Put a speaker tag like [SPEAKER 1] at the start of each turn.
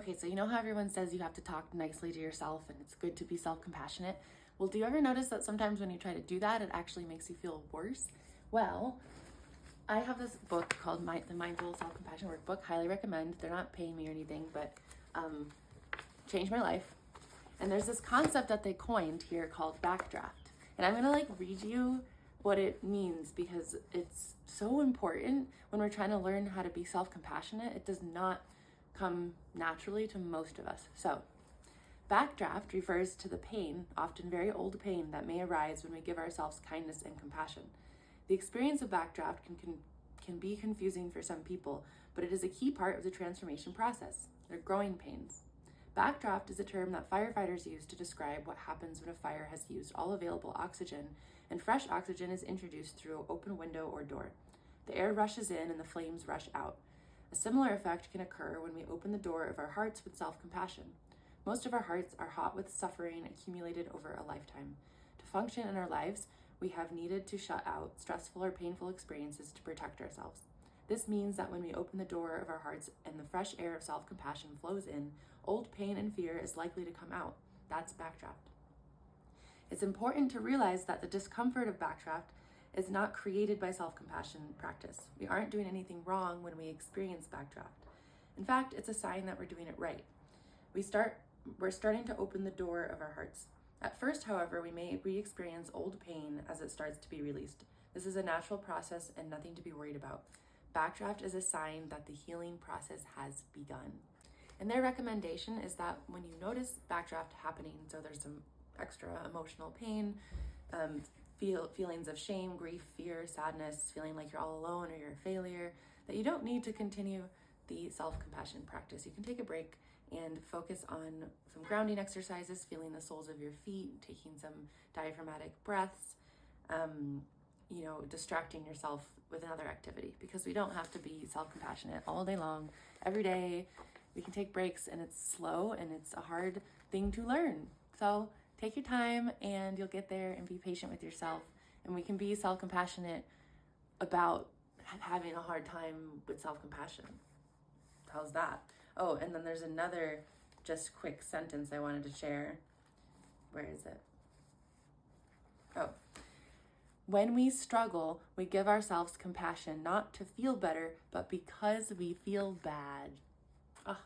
[SPEAKER 1] Okay, so you know how everyone says you have to talk nicely to yourself and it's good to be self-compassionate? Well, do you ever notice that sometimes when you try to do that, it actually makes you feel worse? Well, I have this book called the Mindful Self-Compassion Workbook. Highly recommend. They're not paying me or anything, but changed my life. And there's this concept that they coined here called backdraft. And I'm gonna read you what it means because it's so important when we're trying to learn how to be self-compassionate. It does not come naturally to most of us. So, backdraft refers to the pain, often very old pain, that may arise when we give ourselves kindness and compassion. The experience of backdraft can be confusing for some people, but it is a key part of the transformation process. They're growing pains. Backdraft is a term that firefighters use to describe what happens when a fire has used all available oxygen and fresh oxygen is introduced through an open window or door. The air rushes in and the flames rush out. A similar effect can occur when we open the door of our hearts with self-compassion. Most of our hearts are hot with suffering accumulated over a lifetime. To function in our lives, we have needed to shut out stressful or painful experiences to protect ourselves. This means that when we open the door of our hearts and the fresh air of self-compassion flows in, old pain and fear is likely to come out. That's backdraft. It's important to realize that the discomfort of backdraft is not created by self-compassion practice. We aren't doing anything wrong when we experience backdraft. In fact, it's a sign that we're doing it right. We're starting to open the door of our hearts. At first, however, we may re-experience old pain as it starts to be released. This is a natural process and nothing to be worried about. Backdraft is a sign that the healing process has begun. And their recommendation is that when you notice backdraft happening, so there's some extra emotional pain, feelings of shame, grief, fear, sadness, feeling like you're all alone or you're a failure, that you don't need to continue the self-compassion practice. You can take a break and focus on some grounding exercises, feeling the soles of your feet, taking some diaphragmatic breaths, distracting yourself with another activity, because we don't have to be self-compassionate all day long, every day. We can take breaks, and it's slow and it's a hard thing to learn. So take your time and you'll get there, and be patient with yourself. And we can be self-compassionate about having a hard time with self-compassion. How's that? Oh, and then there's another just quick sentence I wanted to share. Where is it? Oh. When we struggle, we give ourselves compassion, not to feel better, but because we feel bad. Oh,